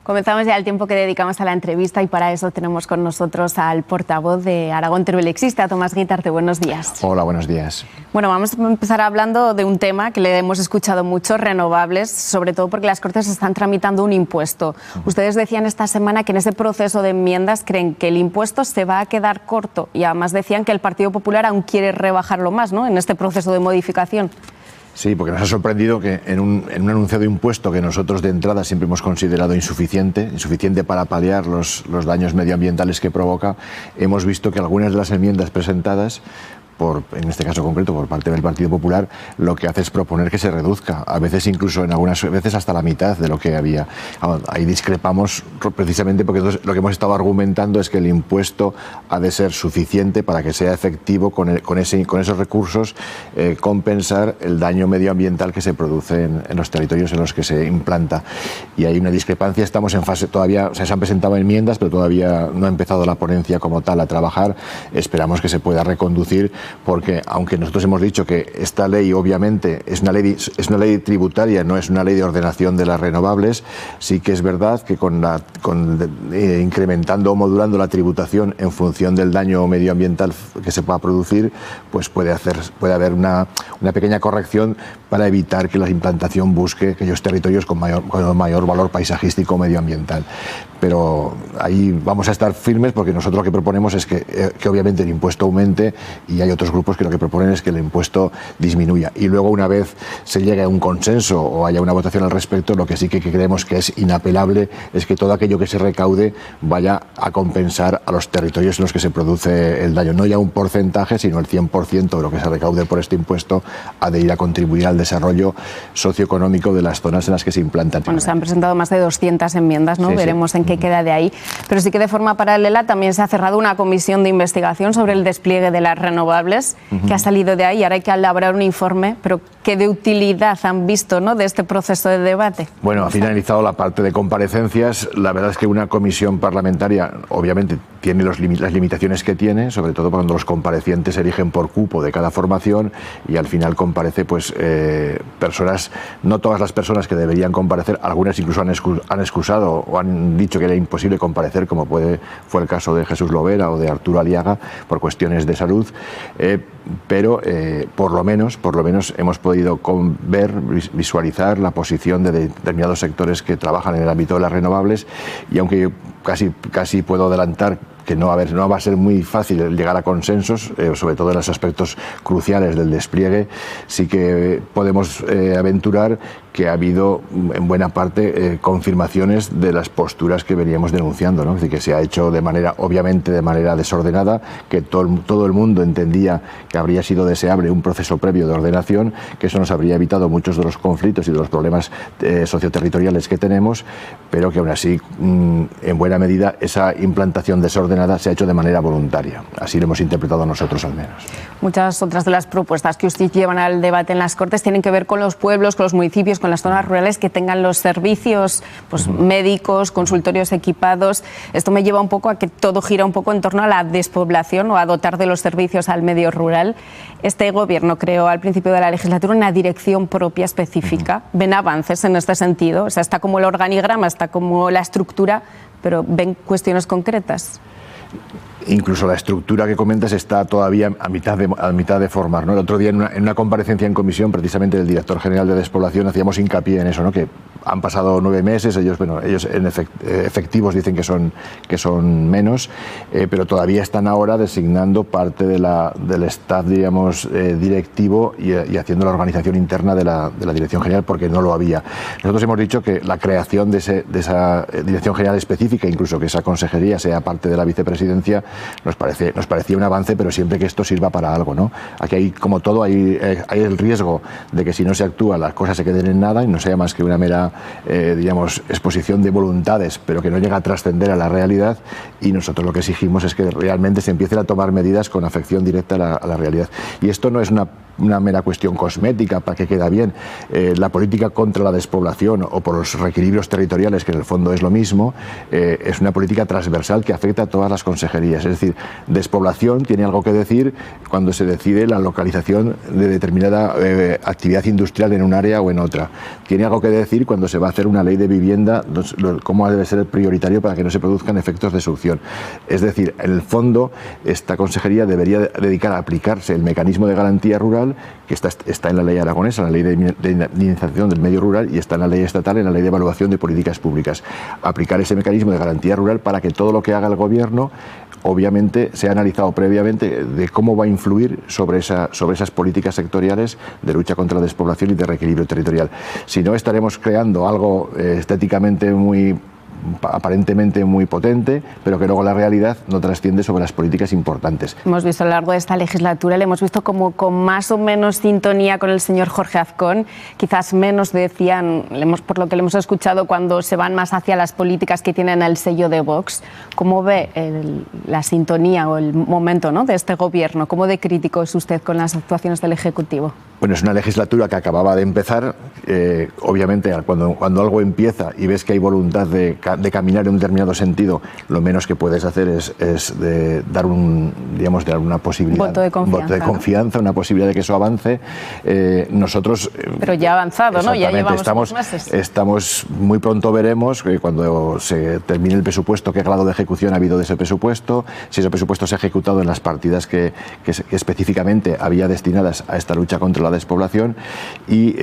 Comenzamos ya el tiempo que dedicamos a la entrevista y para eso tenemos con nosotros al portavoz de Aragón Teruel-Existe, a Tomás Guitarte. Buenos días. Hola, buenos días. Bueno, vamos a empezar hablando de un tema que le hemos escuchado mucho, renovables, sobre todo porque las Cortes están tramitando un impuesto. Ustedes decían esta semana que en ese proceso de enmiendas creen que el impuesto se va a quedar corto y además decían que el Partido Popular aún quiere rebajarlo más, ¿no?, en este proceso de modificación. Sí, porque nos ha sorprendido que en un anunciado impuesto que nosotros de entrada siempre hemos considerado insuficiente para paliar los daños medioambientales que provoca, hemos visto que algunas de las enmiendas presentadas, en este caso concreto por parte del Partido Popular, lo que hace es proponer que se reduzca, a veces incluso en algunas veces hasta la mitad de lo que había. Ahí discrepamos precisamente porque lo que hemos estado argumentando es que el impuesto ha de ser suficiente para que sea efectivo con esos recursos compensar el daño medioambiental que se produce en los territorios en los que se implanta. Y hay una discrepancia, estamos en fase todavía, o sea, se han presentado enmiendas, pero todavía no ha empezado la ponencia como tal a trabajar. Esperamos que se pueda reconducir, porque aunque nosotros hemos dicho que esta ley obviamente es una ley tributaria, no es una ley de ordenación de las renovables, sí que es verdad que incrementando o modulando la tributación en función del daño medioambiental que se pueda producir, pues puede haber una pequeña corrección para evitar que la implantación busque aquellos territorios con mayor valor paisajístico o medioambiental. Pero ahí vamos a estar firmes porque nosotros lo que proponemos es que obviamente el impuesto aumente, y hay otros grupos que lo que proponen es que el impuesto disminuya. Y luego, una vez se llegue a un consenso o haya una votación al respecto, lo que sí que creemos que es inapelable es que todo aquello que se recaude vaya a compensar a los territorios en los que se produce el daño. No ya un porcentaje, sino el 100% de lo que se recaude por este impuesto ha de ir a contribuir al desarrollo socioeconómico de las zonas en las que se implantan. Bueno, se han presentado más de 200 enmiendas, ¿no? Sí, veremos en qué queda de ahí. Pero sí que de forma paralela también se ha cerrado una comisión de investigación sobre el despliegue de las renovables, que ha salido de ahí. Ahora hay que elaborar un informe, pero ¿qué de utilidad han visto, ¿no?, de este proceso de debate? Bueno, ha finalizado la parte de comparecencias. La verdad es que una comisión parlamentaria obviamente tiene las limitaciones que tiene, sobre todo cuando los comparecientes se eligen por cupo de cada formación y al final comparece personas, no todas las personas que deberían comparecer, algunas incluso han excusado o han dicho que era imposible comparecer, como fue el caso de Jesús Lovera o de Arturo Aliaga por cuestiones de salud, pero por lo menos hemos podido visualizar la posición de determinados sectores que trabajan en el ámbito de las renovables, y aunque yo casi puedo adelantar que no va a ser muy fácil llegar a consensos, sobre todo en los aspectos cruciales del despliegue, sí que podemos aventurar que ha habido en buena parte confirmaciones de las posturas que veníamos denunciando, ¿no? Es decir, que se ha hecho obviamente de manera desordenada, que todo el mundo entendía que habría sido deseable un proceso previo de ordenación, que eso nos habría evitado muchos de los conflictos y de los problemas socioterritoriales que tenemos, pero que aún así, en buena medida, esa implantación desordenada se ha hecho de manera voluntaria. Así lo hemos interpretado nosotros, al menos. Muchas otras de las propuestas que usted llevan al debate en las Cortes tienen que ver con los pueblos, con los municipios, con las zonas rurales que tengan los servicios médicos, consultorios equipados. Esto me lleva un poco a que todo gira un poco en torno a la despoblación o a dotar de los servicios al medio rural. Este gobierno creó al principio de la legislatura una dirección propia específica. ¿Ven avances en este sentido? O sea, está como el organigrama, está como la estructura, pero ¿ven cuestiones concretas? Incluso la estructura que comentas está todavía a mitad de formar, ¿no? El otro día en una comparecencia en comisión, precisamente del director general de Despoblación, hacíamos hincapié en eso, ¿no? Que han pasado 9 meses, ellos en efectivos dicen que son menos, pero todavía están ahora designando parte del staff, digamos, directivo y haciendo la organización interna de la dirección general, porque no lo había. Nosotros hemos dicho que la creación de esa dirección general específica, incluso que esa consejería sea parte de la vicepresidencia, nos parecía un avance, pero siempre que esto sirva para algo, ¿no? Aquí hay, como todo, hay el riesgo de que si no se actúa las cosas se queden en nada y no sea más que una mera digamos, exposición de voluntades, pero que no llega a trascender a la realidad, y nosotros lo que exigimos es que realmente se empiecen a tomar medidas con afección directa a la realidad. Y esto no es una mera cuestión cosmética para que quede bien. La política contra la despoblación o por los reequilibrios territoriales, que en el fondo es lo mismo, es una política transversal que afecta a todas las consejerías. Es decir, despoblación tiene algo que decir cuando se decide la localización de determinada actividad industrial en un área o en otra. Tiene algo que decir cuando se va a hacer una ley de vivienda, cómo debe ser prioritario para que no se produzcan efectos de succión. Es decir, en el fondo, esta consejería debería dedicar a aplicarse el mecanismo de garantía rural, que está en la ley aragonesa, en la ley de indemnización del medio rural, y está en la ley estatal, en la ley de evaluación de políticas públicas. Aplicar ese mecanismo de garantía rural para que todo lo que haga el gobierno, obviamente, sea analizado previamente de cómo va a influir sobre esas políticas sectoriales de lucha contra la despoblación y de reequilibrio territorial. Si no, estaremos creando algo estéticamente aparentemente muy potente, pero que luego la realidad no trasciende sobre las políticas importantes. Hemos visto a lo largo de esta legislatura, le hemos visto como con más o menos sintonía con el señor Jorge Azcón, quizás menos decían, por lo que le hemos escuchado, cuando se van más hacia las políticas que tienen el sello de Vox. ¿Cómo ve la sintonía o el momento, ¿no?, de este gobierno? ¿Cómo de crítico es usted con las actuaciones del Ejecutivo? Bueno, es una legislatura que acababa de empezar. Obviamente, cuando algo empieza y ves que hay voluntad de caminar en un determinado sentido, lo menos que puedes hacer es dar una posibilidad, voto de confianza, una posibilidad de que eso avance. Nosotros... Pero ya ha avanzado, ¿no? Ya llevamos unos meses. Muy pronto veremos cuando se termine el presupuesto, qué grado de ejecución ha habido de ese presupuesto, si ese presupuesto se ha ejecutado en las partidas que específicamente había destinadas a esta lucha contra la despoblación, y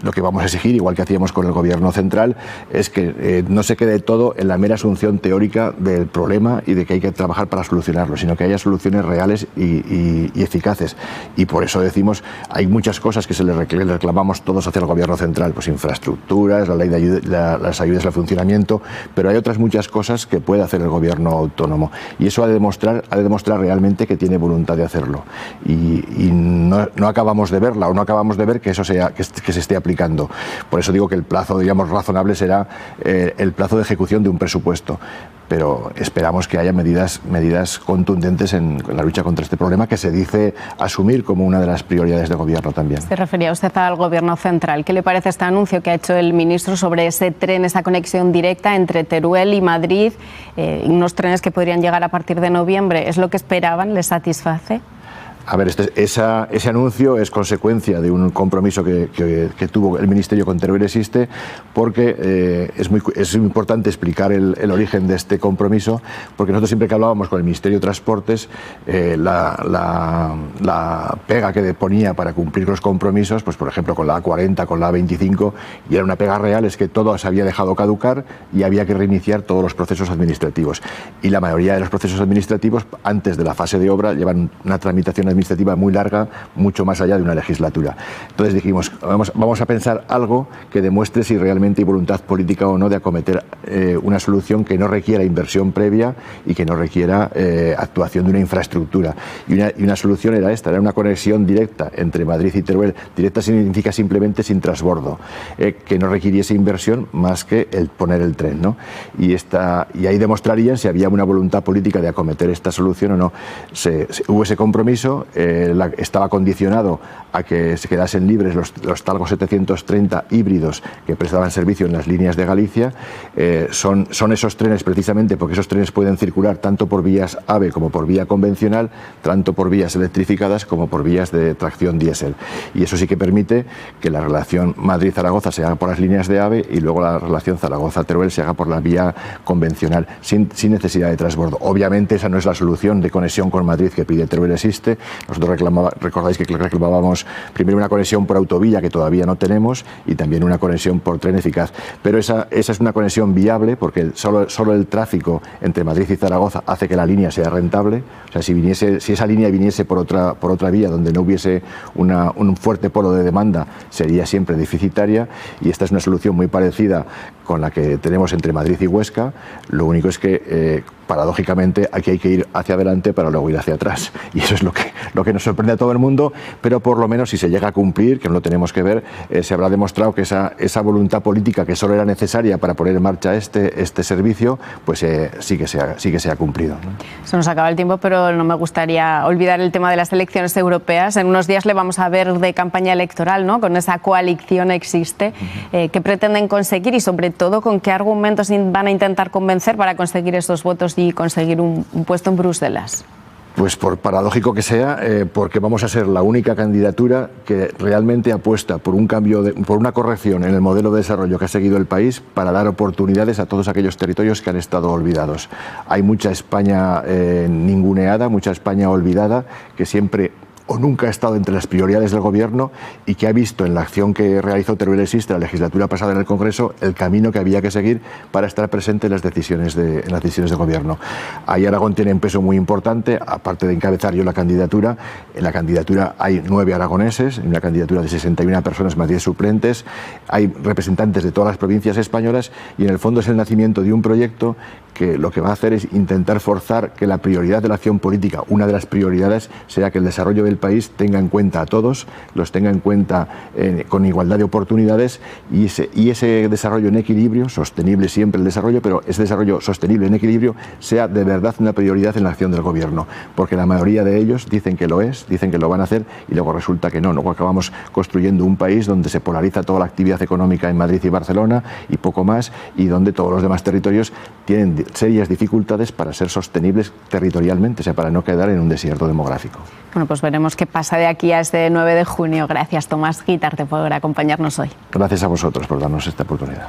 lo que vamos a exigir, igual que hacíamos con el Gobierno central, es que no se quede todo en la mera asunción teórica del problema y de que hay que trabajar para solucionarlo, sino que haya soluciones reales y eficaces. Y por eso decimos, hay muchas cosas que le reclamamos todos hacia el Gobierno central, pues infraestructuras, la ley de las ayudas al funcionamiento, pero hay otras muchas cosas que puede hacer el Gobierno autónomo, y eso ha de demostrar realmente que tiene voluntad de hacerlo, y no acabamos de verla, o no acabamos de ver que eso que se esté aplicando. Por eso digo que el plazo, digamos, razonable será el plazo de ejecución de un presupuesto, pero esperamos que haya medidas contundentes en la lucha contra este problema, que se dice asumir como una de las prioridades de gobierno también. Se refería usted al Gobierno central. ¿Qué le parece este anuncio que ha hecho el ministro sobre ese tren, esa conexión directa entre Teruel y Madrid, unos trenes que podrían llegar a partir de noviembre? ¿Es lo que esperaban? ¿Les satisface? A ver, ese anuncio es consecuencia de un compromiso que tuvo el Ministerio con Teruel Existe, porque es importante explicar el origen de este compromiso, porque nosotros siempre que hablábamos con el Ministerio de Transportes, la pega que ponía para cumplir los compromisos, pues por ejemplo con la A40, con la A25, y era una pega real, es que todo se había dejado caducar y había que reiniciar todos los procesos administrativos. Y la mayoría de los procesos administrativos, antes de la fase de obra, llevan una tramitación administrativa muy larga, mucho más allá de una legislatura. Entonces dijimos, vamos a pensar algo que demuestre si realmente hay voluntad política o no de acometer una solución que no requiera inversión previa y que no requiera actuación de una infraestructura. Y una solución era esta, era una conexión directa entre Madrid y Teruel. Directa significa simplemente sin transbordo, que no requiriese inversión más que el poner el tren, ¿no? Y ahí demostrarían si había una voluntad política de acometer esta solución o no. Hubo ese compromiso. Estaba condicionado a que se quedasen libres los Talgo 730 híbridos que prestaban servicio en las líneas de Galicia. Son esos trenes, precisamente porque esos trenes pueden circular tanto por vías AVE como por vía convencional, tanto por vías electrificadas como por vías de tracción diésel. Y eso sí que permite que la relación Madrid-Zaragoza se haga por las líneas de AVE y luego la relación Zaragoza-Teruel se haga por la vía convencional, sin necesidad de transbordo. Obviamente esa no es la solución de conexión con Madrid que pide Teruel Existe. Nosotros recordáis que reclamábamos primero una conexión por autovía, que todavía no tenemos, y también una conexión por tren eficaz. Pero esa es una conexión viable, porque solo el tráfico entre Madrid y Zaragoza hace que la línea sea rentable. O sea, si esa línea viniese por otra vía donde no hubiese un fuerte polo de demanda, sería siempre deficitaria, y esta es una solución muy parecida con la que tenemos entre Madrid y Huesca. Lo único es que paradójicamente aquí hay que ir hacia adelante para luego ir hacia atrás, y eso es lo lo que nos sorprende a todo el mundo, pero por lo menos si se llega a cumplir, que no lo tenemos que ver, se habrá demostrado que esa voluntad política que solo era necesaria para poner en marcha este servicio, pues sí que se ha cumplido, ¿no? Se nos acaba el tiempo, pero no me gustaría olvidar el tema de las elecciones europeas. En unos días le vamos a ver de campaña electoral, ¿no? Con esa coalición existe. ¿Qué pretenden conseguir y sobre todo con qué argumentos van a intentar convencer para conseguir estos votos y conseguir un puesto en Bruselas? Pues por paradójico que sea, porque vamos a ser la única candidatura que realmente apuesta por un cambio, por una corrección en el modelo de desarrollo que ha seguido el país para dar oportunidades a todos aquellos territorios que han estado olvidados. Hay mucha España ninguneada, mucha España olvidada, que siempre o nunca ha estado entre las prioridades del Gobierno y que ha visto en la acción que realizó Teruel Existe la legislatura pasada en el Congreso el camino que había que seguir para estar presente en las decisiones de Gobierno. Ahí Aragón tiene un peso muy importante, aparte de encabezar yo la candidatura. En la candidatura hay 9 aragoneses, en una candidatura de 61 personas más 10 suplentes, hay representantes de todas las provincias españolas y en el fondo es el nacimiento de un proyecto que lo que va a hacer es intentar forzar que la prioridad de la acción política, una de las prioridades, sea que el desarrollo del país tenga en cuenta a todos, los tenga en cuenta con igualdad de oportunidades y ese desarrollo en equilibrio, sostenible siempre el desarrollo, pero ese desarrollo sostenible en equilibrio sea de verdad una prioridad en la acción del Gobierno, porque la mayoría de ellos dicen que lo es, dicen que lo van a hacer y luego resulta que no. Luego acabamos construyendo un país donde se polariza toda la actividad económica en Madrid y Barcelona y poco más, y donde todos los demás territorios tienen serias dificultades para ser sostenibles territorialmente, o sea, para no quedar en un desierto demográfico. Bueno, pues veremos qué pasa de aquí a este 9 de junio. Gracias, Tomás Guitarte, por acompañarnos hoy. Gracias a vosotros por darnos esta oportunidad.